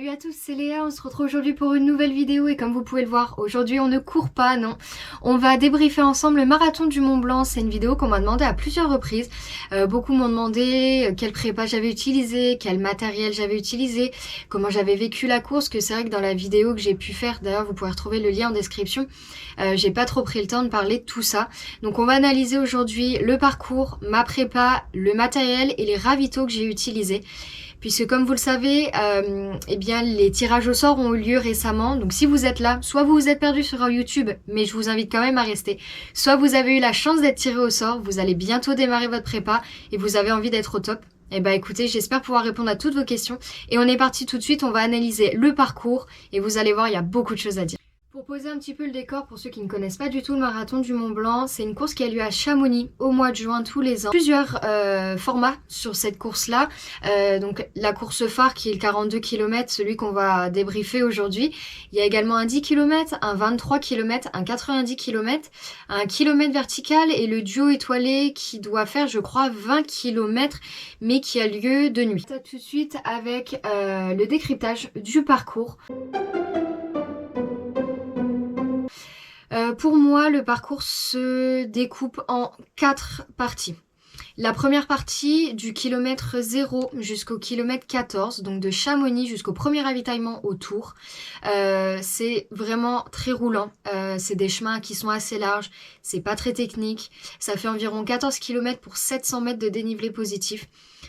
Salut à tous, c'est Léa, on se retrouve aujourd'hui pour une nouvelle vidéo et comme vous pouvez le voir, aujourd'hui on ne court pas, non. On va débriefer ensemble le marathon du Mont Blanc, c'est une vidéo qu'on m'a demandé à plusieurs reprises. Beaucoup m'ont demandé quelle prépa j'avais utilisé, quel matériel j'avais utilisé, comment j'avais vécu la course, que c'est vrai que dans la vidéo que j'ai pu faire, d'ailleurs vous pouvez retrouver le lien en description, j'ai pas trop pris le temps de parler de tout ça. Donc on va analyser aujourd'hui le parcours, ma prépa, le matériel et les ravitaux que j'ai utilisés. Puisque comme vous le savez, eh bien les tirages au sort ont eu lieu récemment. Donc si vous êtes là, soit vous vous êtes perdu sur YouTube, mais je vous invite quand même à rester. Soit vous avez eu la chance d'être tiré au sort, vous allez bientôt démarrer votre prépa et vous avez envie d'être au top. Eh ben écoutez, j'espère pouvoir répondre à toutes vos questions. Et on est parti tout de suite, on va analyser le parcours et vous allez voir, il y a beaucoup de choses à dire. Pour poser un petit peu le décor, pour ceux qui ne connaissent pas du tout le marathon du Mont Blanc, c'est une course qui a lieu à Chamonix au mois de juin tous les ans. Plusieurs formats sur cette course-là. Donc la course phare qui est le 42 km, celui qu'on va débriefer aujourd'hui. Il y a également un 10 km, un 23 km, un 90 km, un kilomètre vertical et le duo étoilé qui doit faire, je crois, 20 km, mais qui a lieu de nuit. Tout de suite avec le décryptage du parcours. Pour moi, le parcours se découpe en 4 parties. La première partie du kilomètre 0 jusqu'au kilomètre 14, donc de Chamonix jusqu'au premier ravitaillement au Tour. C'est vraiment très roulant, c'est des chemins qui sont assez larges, c'est pas très technique, ça fait environ 14 km pour 700 mètres de dénivelé positif.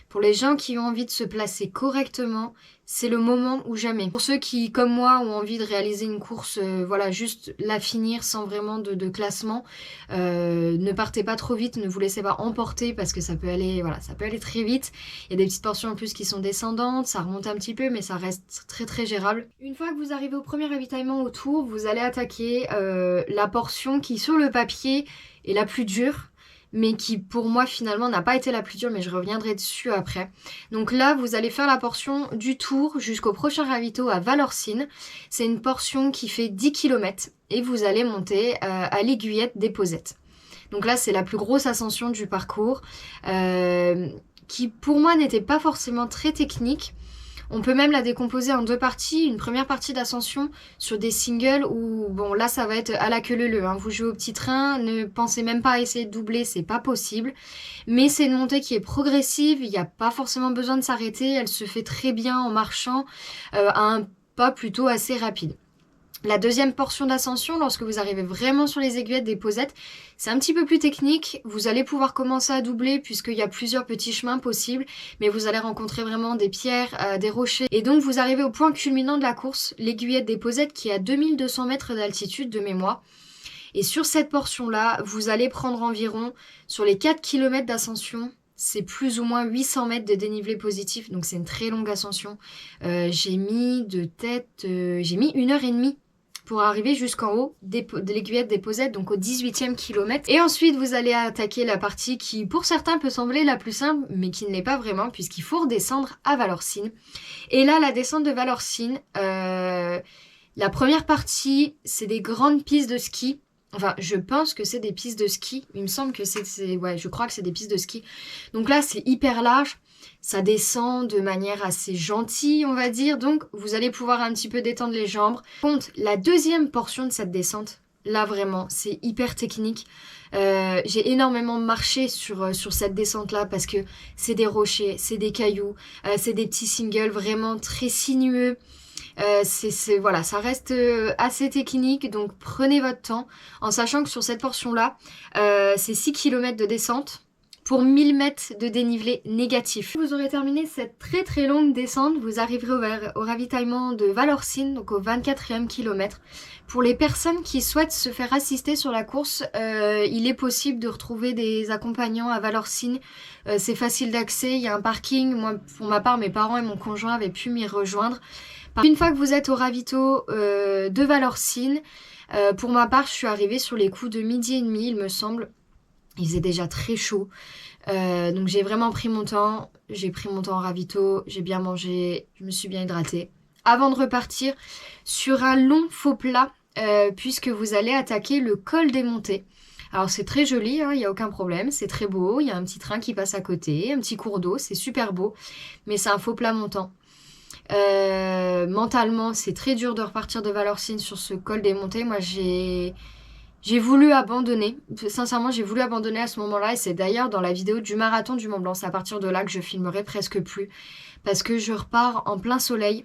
Pour les gens qui ont envie de se placer correctement, c'est le moment ou jamais. Pour ceux qui, comme moi, ont envie de réaliser une course, voilà, juste la finir sans vraiment de classement, ne partez pas trop vite, ne vous laissez pas emporter parce que ça peut aller, voilà, ça peut aller très vite. Il y a des petites portions en plus qui sont descendantes, ça remonte un petit peu, mais ça reste très très gérable. Une fois que vous arrivez au premier ravitaillement au Tour, vous allez attaquer la portion qui, sur le papier, est la plus dure, mais qui pour moi finalement n'a pas été la plus dure, mais je reviendrai dessus après. Donc là, vous allez faire la portion du Tour jusqu'au prochain ravito à Valorcine. C'est une portion qui fait 10 km et vous allez monter à l'Aiguillette des Posettes. Donc là, c'est la plus grosse ascension du parcours, qui pour moi n'était pas forcément très technique. On peut même la décomposer en 2 parties. Une première partie d'ascension sur des singles où, bon, là, ça va être à la queue leu-leu, hein. Vous jouez au petit train, ne pensez même pas à essayer de doubler, c'est pas possible. Mais c'est une montée qui est progressive, il n'y a pas forcément besoin de s'arrêter, elle se fait très bien en marchant à un pas plutôt assez rapide. La deuxième portion d'ascension, lorsque vous arrivez vraiment sur les aiguillettes des Posettes, c'est un petit peu plus technique. Vous allez pouvoir commencer à doubler puisqu'il y a plusieurs petits chemins possibles, mais vous allez rencontrer vraiment des pierres, des rochers. Et donc vous arrivez au point culminant de la course, l'aiguillette des Posettes qui est à 2200 mètres d'altitude de mémoire. Et sur cette portion-là, vous allez prendre environ, sur les 4 km d'ascension, c'est plus ou moins 800 mètres de dénivelé positif, donc c'est une très longue ascension. J'ai mis 1h30 pour arriver jusqu'en haut de l'aiguillette des Posettes, donc au 18e kilomètre. Et ensuite, vous allez attaquer la partie qui, pour certains, peut sembler la plus simple, mais qui ne l'est pas vraiment, puisqu'il faut redescendre à Valorcine. Et là, la descente de Valorcine, la première partie, c'est des grandes pistes de ski. Enfin, je pense que c'est des pistes de ski. Il me semble que ouais, je crois que c'est des pistes de ski. Donc là, c'est hyper large. Ça descend de manière assez gentille, on va dire. Donc, vous allez pouvoir un petit peu détendre les jambes. Par contre, la deuxième portion de cette descente, là, vraiment, c'est hyper technique. J'ai énormément marché sur cette descente-là parce que c'est des rochers, c'est des cailloux, c'est des petits singles vraiment très sinueux. Voilà, ça reste assez technique, donc prenez votre temps, en sachant que sur cette portion-là, c'est 6 km de descente pour 1000 mètres de dénivelé négatif. Vous aurez terminé cette très très longue descente, vous arriverez au ravitaillement de Valorcine, donc au 24e kilomètre. Pour les personnes qui souhaitent se faire assister sur la course, il est possible de retrouver des accompagnants à Valorcine. C'est facile d'accès, il y a un parking. Moi, pour ma part, mes parents et mon conjoint avaient pu m'y rejoindre. Une fois que vous êtes au ravito de Valorcine, pour ma part, je suis arrivée sur les coups de 12h30, il me semble. Il faisait déjà très chaud. Donc j'ai vraiment pris mon temps. J'ai pris mon temps au ravito, j'ai bien mangé, je me suis bien hydratée. Avant de repartir sur un long faux plat, puisque vous allez attaquer le col des Montées. Alors c'est très joli, hein, il n'y a aucun problème, c'est très beau. Il y a un petit train qui passe à côté, un petit cours d'eau, c'est super beau. Mais c'est un faux plat montant. Mentalement, c'est très dur de repartir de Valorcine sur ce col des montées. Moi, j'ai voulu abandonner. Sincèrement, j'ai voulu abandonner à ce moment-là. Et c'est d'ailleurs dans la vidéo du marathon du Mont Blanc. C'est à partir de là que je filmerai presque plus. Parce que je repars en plein soleil.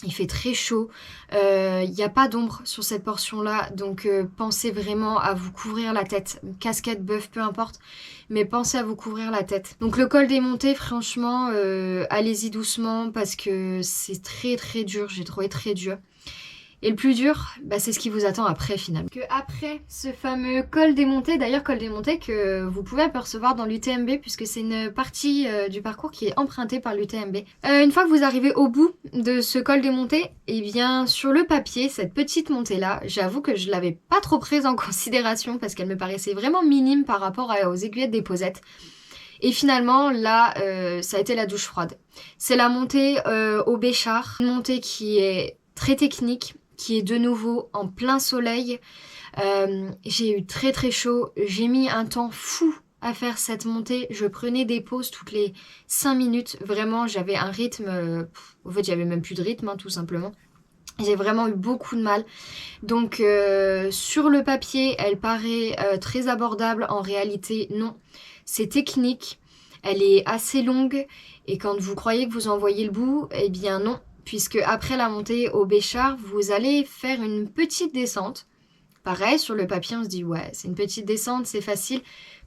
Il fait très chaud, il n'y a pas d'ombre sur cette portion-là, donc pensez vraiment à vous couvrir la tête, casquette, bœuf, peu importe, mais pensez à vous couvrir la tête. Donc le col des montées, franchement, allez-y doucement parce que c'est très très dur, j'ai trouvé très dur. Et le plus dur, bah, c'est ce qui vous attend après finalement. Que après ce fameux col des montées, d'ailleurs col des montées que vous pouvez apercevoir dans l'UTMB puisque c'est une partie du parcours qui est empruntée par l'UTMB. Une fois que vous arrivez au bout de ce col des montées, et bien sur le papier, cette petite montée là, j'avoue que je l'avais pas trop prise en considération parce qu'elle me paraissait vraiment minime par rapport aux aiguillettes des posettes. Et finalement, là, ça a été la douche froide. C'est la montée au Béchar, une montée qui est très technique, qui est de nouveau en plein soleil. J'ai eu très très chaud, j'ai mis un temps fou à faire cette montée. Je prenais des pauses toutes les 5 minutes, vraiment j'avais un rythme, en fait j'avais même plus de rythme tout simplement. J'ai vraiment eu beaucoup de mal. Donc sur le papier, elle paraît très abordable, en réalité non. C'est technique, elle est assez longue et quand vous croyez que vous en voyez le bout, eh bien non. Puisque après la montée au Béchar, vous allez faire une petite descente. Pareil, sur le papier, on se dit ouais, c'est une petite descente, c'est facile.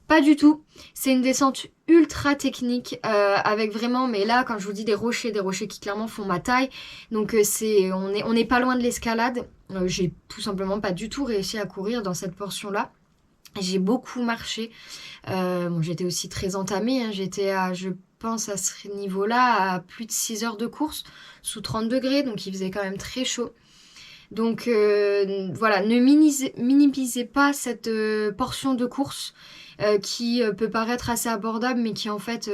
Pas du tout. C'est une descente ultra technique avec vraiment, mais là, quand je vous dis des rochers qui clairement font ma taille. Donc on n'est pas loin de l'escalade. J'ai tout simplement pas du tout réussi à courir dans cette portion-là. J'ai beaucoup marché. Bon, j'étais aussi très entamée. J'étais à, je pense à ce niveau-là, à plus de 6 heures de course, sous 30 degrés, donc il faisait quand même très chaud. Donc voilà, ne minimisez pas cette portion de course qui peut paraître assez abordable, mais qui en fait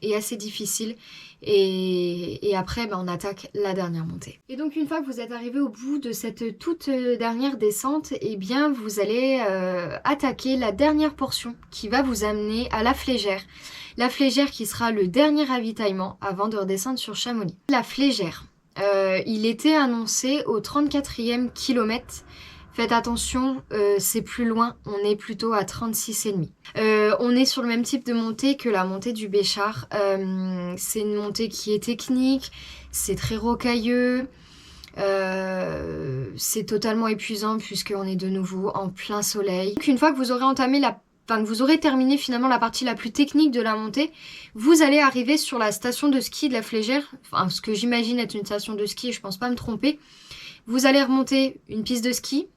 est assez difficile. Et après, on attaque la dernière montée. Et donc une fois que vous êtes arrivé au bout de cette toute dernière descente, eh bien vous allez attaquer la dernière portion qui va vous amener à la Flégère. La Flégère qui sera le dernier ravitaillement avant de redescendre sur Chamonix. La Flégère, il était annoncé au 34e kilomètre. Faites attention, c'est plus loin, on est plutôt à 36,5. On est sur le même type de montée que la montée du Béchar. C'est une montée qui est technique, c'est très rocailleux, c'est totalement épuisant puisqu'on est de nouveau en plein soleil. Donc, une fois que vous aurez entamé que vous aurez terminé finalement la partie la plus technique de la montée, vous allez arriver sur la station de ski de la Flégère, enfin ce que j'imagine être une station de ski, je pense pas me tromper. Vous allez remonter une piste de ski.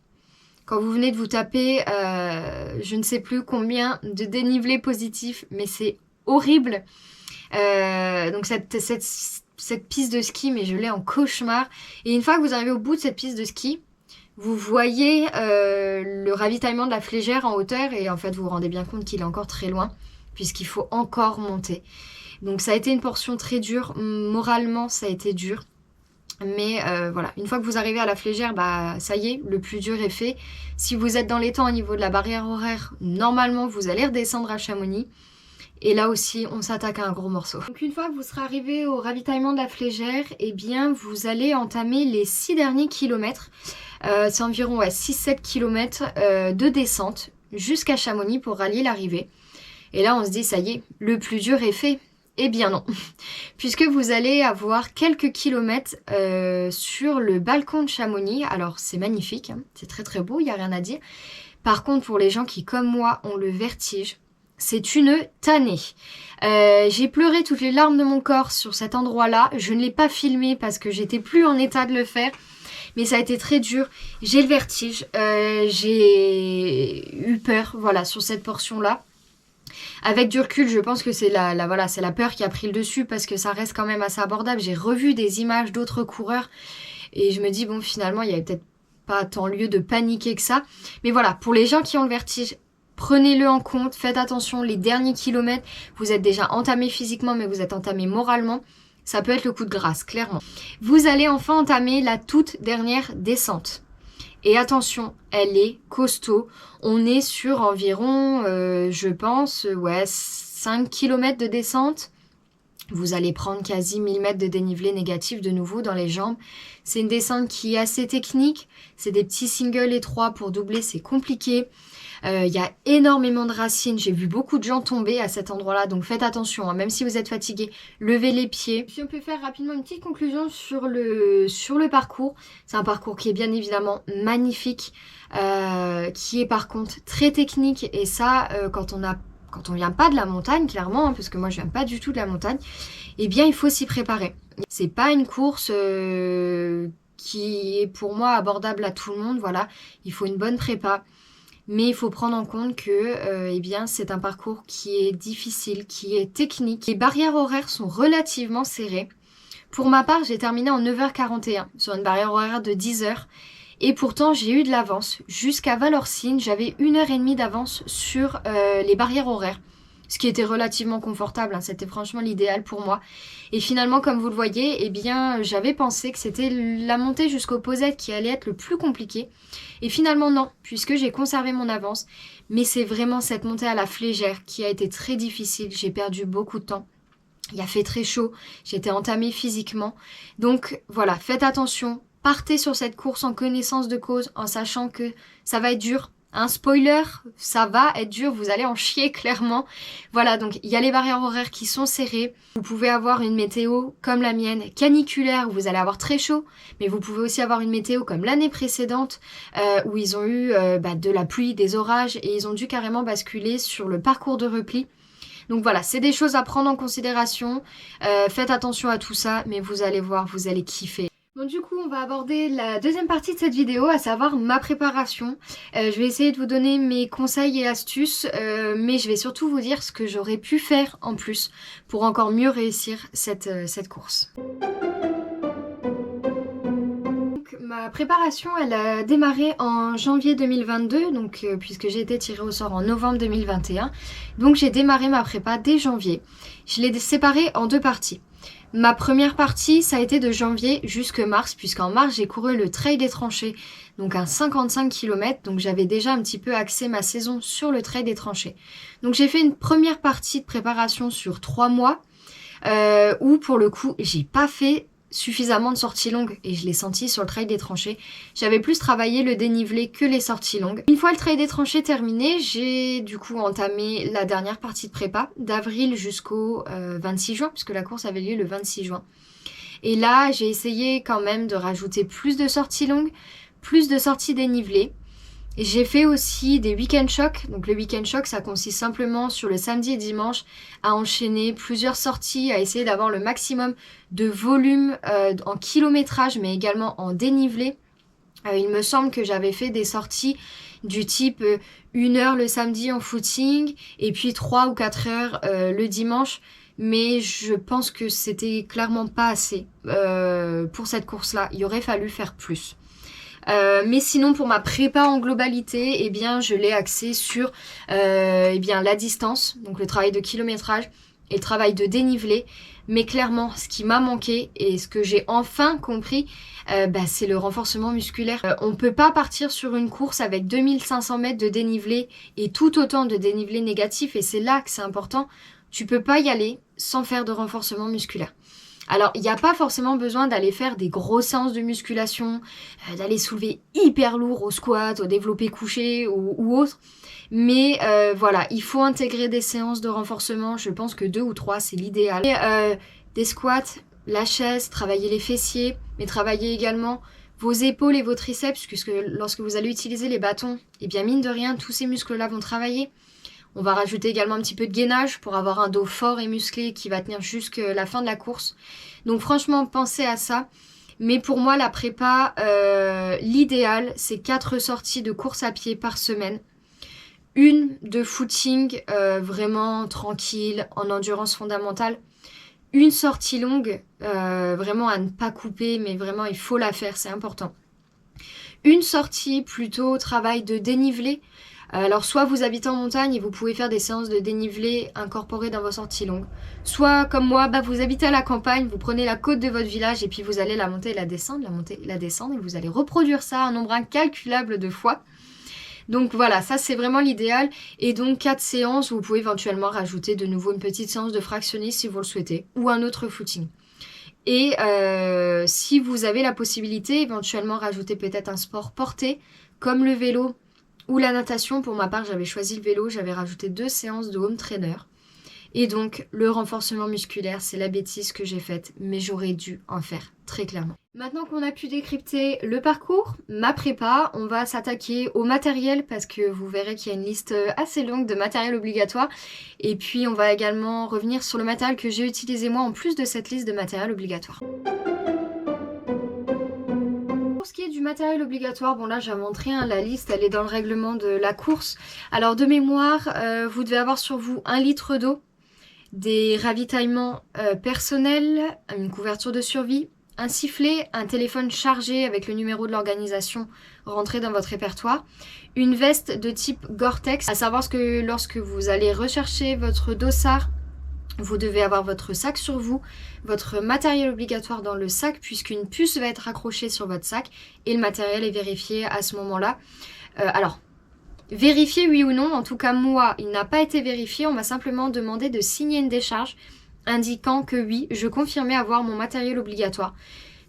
Quand vous venez de vous taper, je ne sais plus combien de dénivelé positif, mais c'est horrible. Donc cette piste de ski, mais je l'ai en cauchemar. Et une fois que vous arrivez au bout de cette piste de ski, vous voyez le ravitaillement de la Flégère en hauteur et en fait vous vous rendez bien compte qu'il est encore très loin puisqu'il faut encore monter. Donc ça a été une portion très dure, moralement ça a été dur. Mais voilà, une fois que vous arrivez à la Flégère, ça y est, le plus dur est fait. Si vous êtes dans les temps au niveau de la barrière horaire, normalement vous allez redescendre à Chamonix. Et là aussi, on s'attaque à un gros morceau. Donc une fois que vous serez arrivé au ravitaillement de la Flégère, eh bien vous allez entamer les 6 derniers kilomètres. C'est environ 6-7 km de descente jusqu'à Chamonix pour rallier l'arrivée. Et là on se dit ça y est, le plus dur est fait. Eh bien non, puisque vous allez avoir quelques kilomètres sur le balcon de Chamonix. Alors c'est magnifique, hein, c'est très très beau, il n'y a rien à dire. Par contre pour les gens qui comme moi ont le vertige, c'est une tannée. J'ai pleuré toutes les larmes de mon corps sur cet endroit-là. Je ne l'ai pas filmé parce que j'étais plus en état de le faire. Mais ça a été très dur. J'ai le vertige. J'ai eu peur, voilà, sur cette portion-là. Avec du recul, je pense que c'est c'est la peur qui a pris le dessus parce que ça reste quand même assez abordable. J'ai revu des images d'autres coureurs et je me dis, bon, finalement, il n'y avait peut-être pas tant lieu de paniquer que ça. Mais voilà, pour les gens qui ont le vertige, prenez-le en compte, faites attention, les derniers kilomètres, vous êtes déjà entamé physiquement, mais vous êtes entamé moralement. Ça peut être le coup de grâce, clairement. Vous allez enfin entamer la toute dernière descente. Et attention, elle est costaud. On est sur environ, je pense, 5 km de descente. Vous allez prendre quasi 1000 mètres de dénivelé négatif de nouveau dans les jambes. C'est une descente qui est assez technique. C'est des petits singles étroits pour doubler, c'est compliqué. Il y a énormément de racines. J'ai vu beaucoup de gens tomber à cet endroit-là, donc faites attention, hein. Même si vous êtes fatigué, levez les pieds. Si on peut faire rapidement une petite conclusion sur le parcours. C'est un parcours qui est bien évidemment magnifique, qui est par contre très technique. Et ça, quand on vient pas de la montagne, clairement, hein, parce que moi je viens pas du tout de la montagne, eh bien il faut s'y préparer. C'est pas une course qui est pour moi abordable à tout le monde, voilà. Il faut une bonne prépa. Mais il faut prendre en compte que eh bien, c'est un parcours qui est difficile, qui est technique. Les barrières horaires sont relativement serrées. Pour ma part, j'ai terminé en 9h41 sur une barrière horaire de 10h. Et pourtant, j'ai eu de l'avance. Jusqu'à Valorcine, j'avais 1h30 d'avance sur les barrières horaires. Ce qui était relativement confortable, hein. C'était franchement l'idéal pour moi. Et finalement, comme vous le voyez, eh bien, j'avais pensé que c'était la montée jusqu'au Posette qui allait être le plus compliqué. Et finalement, non, puisque j'ai conservé mon avance. Mais c'est vraiment cette montée à la Flégère qui a été très difficile. J'ai perdu beaucoup de temps. Il a fait très chaud. J'étais entamée physiquement. Donc voilà, faites attention. Partez sur cette course en connaissance de cause, en sachant que ça va être dur. Un spoiler, ça va être dur, vous allez en chier clairement. Voilà, donc il y a les barrières horaires qui sont serrées. Vous pouvez avoir une météo comme la mienne, caniculaire, où vous allez avoir très chaud. Mais vous pouvez aussi avoir une météo comme l'année précédente, où ils ont eu de la pluie, des orages, et ils ont dû carrément basculer sur le parcours de repli. Donc voilà, c'est des choses à prendre en considération. Faites attention à tout ça, mais vous allez voir, vous allez kiffer. Bon, du coup, on va aborder la deuxième partie de cette vidéo, à savoir ma préparation. Je vais essayer de vous donner mes conseils et astuces, mais je vais surtout vous dire ce que j'aurais pu faire en plus pour encore mieux réussir cette course. Donc, ma préparation, elle a démarré en janvier 2022, donc, puisque j'ai été tirée au sort en novembre 2021. Donc j'ai démarré ma prépa dès janvier. Je l'ai séparée en deux parties. Ma première partie, ça a été de janvier jusque mars, puisqu'en mars, j'ai couru le Trail des Tranchées, donc un 55 km, donc j'avais déjà un petit peu axé ma saison sur le Trail des Tranchées. Donc j'ai fait une première partie de préparation sur 3 mois, où pour le coup, j'ai pas fait suffisamment de sorties longues, et je l'ai senti sur le Trail des Tranchées. J'avais plus travaillé le dénivelé que les sorties longues. Une fois le Trail des Tranchées terminé, j'ai du coup entamé la dernière partie de prépa, d'avril jusqu'au 26 juin, puisque la course avait lieu le 26 juin. Et là, j'ai essayé quand même de rajouter plus de sorties longues, plus de sorties dénivelées. J'ai fait aussi des week-end shocks. Donc le week-end shock, ça consiste simplement sur le samedi et dimanche à enchaîner plusieurs sorties, à essayer d'avoir le maximum de volume en kilométrage, mais également en dénivelé. Il me semble que j'avais fait des sorties du type 1 heure le samedi en footing et puis 3 ou 4 heures le dimanche. Mais je pense que c'était clairement pas assez pour cette course-là. Il aurait fallu faire plus. Mais sinon pour ma prépa en globalité, eh bien je l'ai axée sur la distance, donc le travail de kilométrage et le travail de dénivelé. Mais clairement, ce qui m'a manqué et ce que j'ai enfin compris, c'est le renforcement musculaire. On peut pas partir sur une course avec 2500 mètres de dénivelé et tout autant de dénivelé négatif, et c'est là que c'est important. Tu peux pas y aller sans faire de renforcement musculaire. Alors, il n'y a pas forcément besoin d'aller faire des grosses séances de musculation, d'aller soulever hyper lourd au squat, au développé couché ou autre. Mais voilà, il faut intégrer des séances de renforcement. Je pense que 2 ou 3, c'est l'idéal. Des squats, la chaise, travailler les fessiers, mais travailler également vos épaules et vos triceps, puisque lorsque vous allez utiliser les bâtons, eh bien mine de rien, tous ces muscles-là vont travailler. On va rajouter également un petit peu de gainage pour avoir un dos fort et musclé qui va tenir jusqu'à la fin de la course. Donc franchement, pensez à ça. Mais pour moi, la prépa, l'idéal, c'est 4 sorties de course à pied par semaine. Une de footing, vraiment tranquille, en endurance fondamentale. Une sortie longue, vraiment à ne pas couper, mais vraiment il faut la faire, c'est important. Une sortie plutôt travail de dénivelé. Alors soit vous habitez en montagne et vous pouvez faire des séances de dénivelé incorporées dans vos sorties longues. Soit comme moi, vous habitez à la campagne, vous prenez la côte de votre village et puis vous allez la monter et la descendre, la monter et la descendre, et vous allez reproduire ça un nombre incalculable de fois. Donc voilà, ça c'est vraiment l'idéal. Et donc 4 séances, vous pouvez éventuellement rajouter de nouveau une petite séance de fractionnisme si vous le souhaitez, ou un autre footing. Et si vous avez la possibilité, éventuellement rajouter peut-être un sport porté, comme le vélo ou la natation. Pour ma part, j'avais choisi le vélo, j'avais rajouté 2 séances de home trainer. Et donc, le renforcement musculaire, c'est la bêtise que j'ai faite, mais j'aurais dû en faire, très clairement. Maintenant qu'on a pu décrypter le parcours, ma prépa, on va s'attaquer au matériel parce que vous verrez qu'il y a une liste assez longue de matériel obligatoire. Et puis, on va également revenir sur le matériel que j'ai utilisé moi en plus de cette liste de matériel obligatoire. Pour ce qui est du matériel obligatoire, bon là j'ai montré la liste, elle est dans le règlement de la course. Alors de mémoire, vous devez avoir sur vous 1 litre d'eau, des ravitaillements personnels, une couverture de survie, un sifflet, un téléphone chargé avec le numéro de l'organisation rentré dans votre répertoire, une veste de type Gore-Tex, à savoir que lorsque vous allez rechercher votre dossard, vous devez avoir votre sac sur vous, votre matériel obligatoire dans le sac puisqu'une puce va être accrochée sur votre sac et le matériel est vérifié à ce moment-là. Alors, vérifié oui ou non, en tout cas moi, il n'a pas été vérifié, on m'a simplement demandé de signer une décharge indiquant que oui, je confirmais avoir mon matériel obligatoire.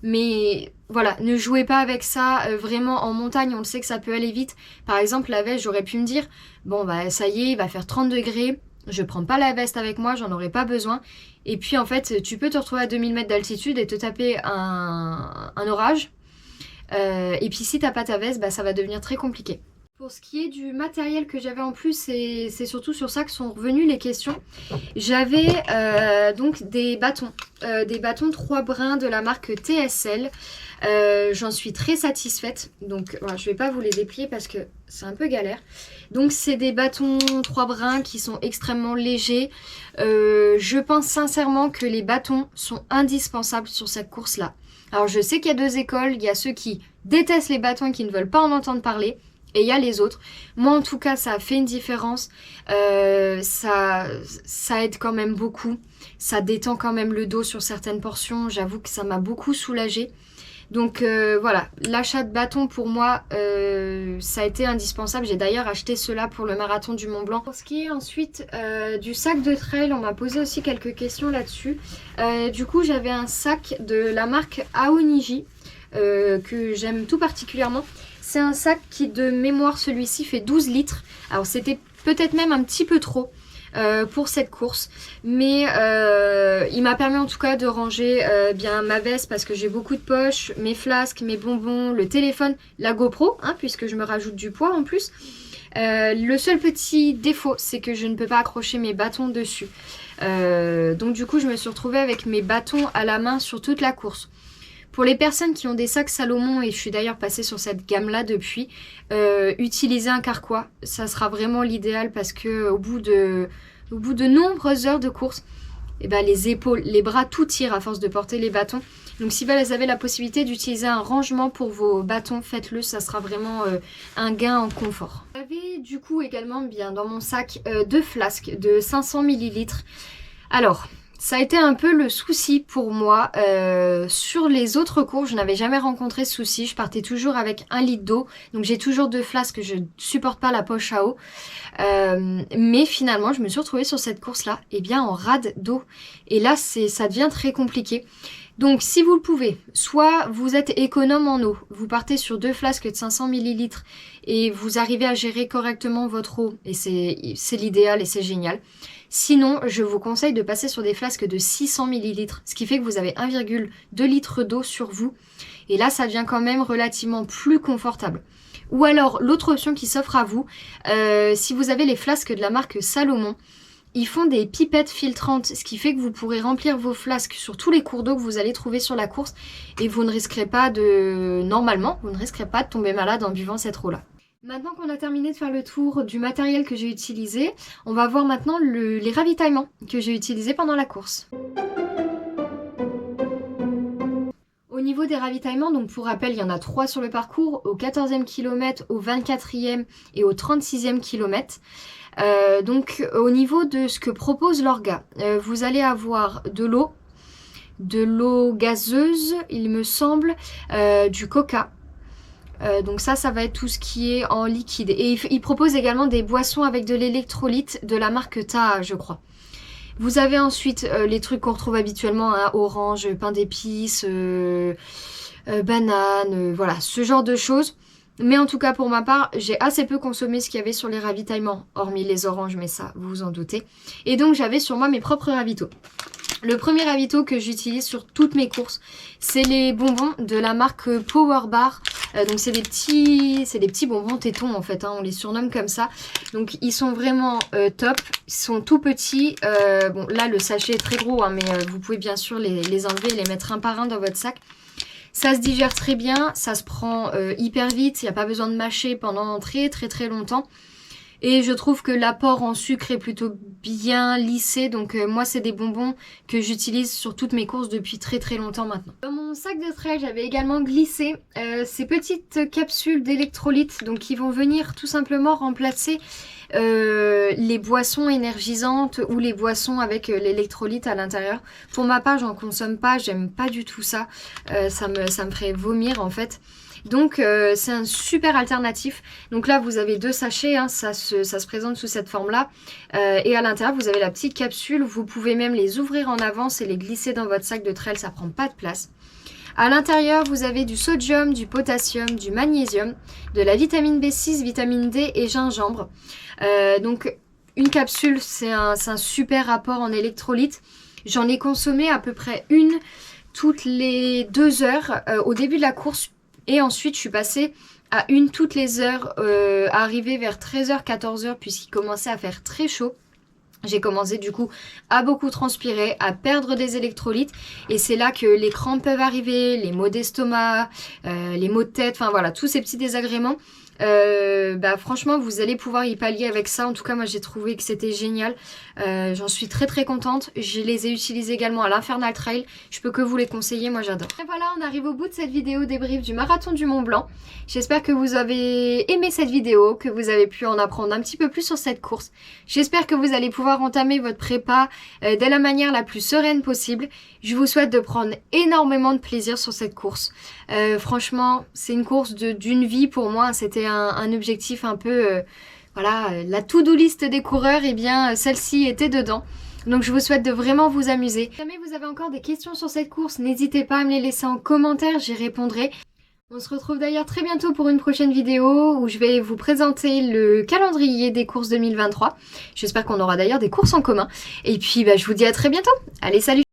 Mais voilà, ne jouez pas avec ça, vraiment en montagne, on le sait que ça peut aller vite. Par exemple, la veste, j'aurais pu me dire, bon bah ça y est, il va faire 30 degrés, je prends pas la veste avec moi, j'en aurais pas besoin. Et puis en fait, tu peux te retrouver à 2000 mètres d'altitude et te taper un orage. Et puis si t'as pas ta veste, bah ça va devenir très compliqué. Pour ce qui est du matériel que j'avais en plus, c'est surtout sur ça que sont revenues les questions. J'avais donc des bâtons 3 brins de la marque TSL. J'en suis très satisfaite. Donc voilà, je vais pas vous les déplier parce que c'est un peu galère. Donc c'est des bâtons 3 brins qui sont extrêmement légers. Je pense sincèrement que les bâtons sont indispensables sur cette course-là. Alors je sais qu'il y a 2 écoles. Il y a ceux qui détestent les bâtons et qui ne veulent pas en entendre parler. Et il y a les autres. Moi en tout cas ça a fait une différence. Ça aide quand même beaucoup. Ça détend quand même le dos sur certaines portions. J'avoue que ça m'a beaucoup soulagée. Donc voilà, l'achat de bâtons pour moi, ça a été indispensable. J'ai d'ailleurs acheté cela pour le marathon du Mont Blanc. Pour ce qui est ensuite du sac de trail, on m'a posé aussi quelques questions là-dessus. Du coup j'avais un sac de la marque Aoniji que j'aime tout particulièrement. C'est un sac qui, de mémoire, celui-ci fait 12 litres. Alors c'était peut-être même un petit peu trop pour cette course. Mais il m'a permis en tout cas de ranger bien ma veste parce que j'ai beaucoup de poches, mes flasques, mes bonbons, le téléphone, la GoPro, puisque je me rajoute du poids en plus. Le seul petit défaut, c'est que je ne peux pas accrocher mes bâtons dessus. Donc du coup, je me suis retrouvée avec mes bâtons à la main sur toute la course. Pour les personnes qui ont des sacs Salomon, et je suis d'ailleurs passée sur cette gamme-là depuis, utilisez un carquois. Ça sera vraiment l'idéal parce que au bout de nombreuses heures de course, les épaules, les bras, tout tire à force de porter les bâtons. Donc si vous avez la possibilité d'utiliser un rangement pour vos bâtons, faites-le, ça sera vraiment un gain en confort. J'avais du coup également bien dans mon sac 2 flasques de 500 ml. Alors, ça a été un peu le souci pour moi. Sur les autres courses, je n'avais jamais rencontré ce souci. Je partais toujours avec 1 litre d'eau. Donc j'ai toujours 2 flasques. Je ne supporte pas la poche à eau. Mais finalement, je me suis retrouvée sur cette course-là en rade d'eau. Et là, ça devient très compliqué. Donc si vous le pouvez, soit vous êtes économe en eau, vous partez sur 2 flasques de 500 ml et vous arrivez à gérer correctement votre eau et c'est l'idéal et c'est génial. Sinon, je vous conseille de passer sur des flasques de 600 ml, ce qui fait que vous avez 1,2 litre d'eau sur vous et là ça devient quand même relativement plus confortable. Ou alors l'autre option qui s'offre à vous, si vous avez les flasques de la marque Salomon, ils font des pipettes filtrantes, ce qui fait que vous pourrez remplir vos flasques sur tous les cours d'eau que vous allez trouver sur la course et vous ne risquerez pas normalement, vous ne risquerez pas de tomber malade en buvant cette eau-là. Maintenant qu'on a terminé de faire le tour du matériel que j'ai utilisé, on va voir maintenant les ravitaillements que j'ai utilisés pendant la course. Au niveau des ravitaillements, donc pour rappel, il y en a 3 sur le parcours, au 14e kilomètre, au 24e et au 36e kilomètre. Donc au niveau de ce que propose l'orga, vous allez avoir de l'eau gazeuse, il me semble, du coca, Donc ça va être tout ce qui est en liquide. Et il propose également des boissons avec de l'électrolyte de la marque Taha, je crois. Vous avez ensuite les trucs qu'on retrouve habituellement, hein, orange, pain d'épices, banane, voilà, ce genre de choses. Mais en tout cas, pour ma part, j'ai assez peu consommé ce qu'il y avait sur les ravitaillements, hormis les oranges, mais ça, vous vous en doutez. Et donc, j'avais sur moi mes propres ravitaux. Le premier ravito que j'utilise sur toutes mes courses, c'est les bonbons de la marque Power Bar. Donc c'est des petits bonbons tétons en fait, hein, on les surnomme comme ça. Donc ils sont vraiment top, ils sont tout petits. Bon là le sachet est très gros, hein, mais vous pouvez bien sûr les enlever et les mettre un par un dans votre sac. Ça se digère très bien, ça se prend hyper vite, il n'y a pas besoin de mâcher pendant très longtemps. Et je trouve que l'apport en sucre est plutôt bien lissé. Donc moi, c'est des bonbons que j'utilise sur toutes mes courses depuis très longtemps maintenant. Dans mon sac de trail, j'avais également glissé ces petites capsules d'électrolytes. Donc qui vont venir tout simplement remplacer les boissons énergisantes ou les boissons avec l'électrolyte à l'intérieur. Pour ma part, j'en consomme pas. J'aime pas du tout ça. Ça me ferait vomir en fait. Donc c'est un super alternatif. Donc là vous avez 2 sachets, hein, ça se présente sous cette forme là. Et à l'intérieur vous avez la petite capsule. Vous pouvez même les ouvrir en avance et les glisser dans votre sac de trail, ça prend pas de place. À l'intérieur vous avez du sodium, du potassium, du magnésium, de la vitamine B6, vitamine D et gingembre. Donc une capsule c'est un super apport en électrolytes. J'en ai consommé à peu près une toutes les 2 heures au début de la course. Et ensuite, je suis passée à une toutes les heures, arrivée vers 13h, 14h, puisqu'il commençait à faire très chaud. J'ai commencé du coup à beaucoup transpirer, à perdre des électrolytes. Et c'est là que les crampes peuvent arriver, les maux d'estomac, les maux de tête, enfin voilà, tous ces petits désagréments. Franchement vous allez pouvoir y pallier avec ça. En tout cas moi j'ai trouvé que c'était génial, j'en suis très contente. Je les ai utilisés également à l'Infernal Trail, je peux que vous les conseiller, moi j'adore. Et voilà, on arrive au bout de cette vidéo débrief du marathon du Mont Blanc. J'espère que vous avez aimé cette vidéo, que vous avez pu en apprendre un petit peu plus sur cette course. J'espère que vous allez pouvoir entamer votre prépa de la manière la plus sereine possible. Je vous souhaite de prendre énormément de plaisir sur cette course. Franchement c'est une course d'une vie pour moi, c'était un objectif un peu, voilà, la to-do list des coureurs, et bien celle-ci était dedans. Donc je vous souhaite de vraiment vous amuser. Si jamais vous avez encore des questions sur cette course, n'hésitez pas à me les laisser en commentaire, j'y répondrai. On se retrouve d'ailleurs très bientôt pour une prochaine vidéo où je vais vous présenter le calendrier des courses 2023. J'espère qu'on aura d'ailleurs des courses en commun. Et puis je vous dis à très bientôt. Allez, salut!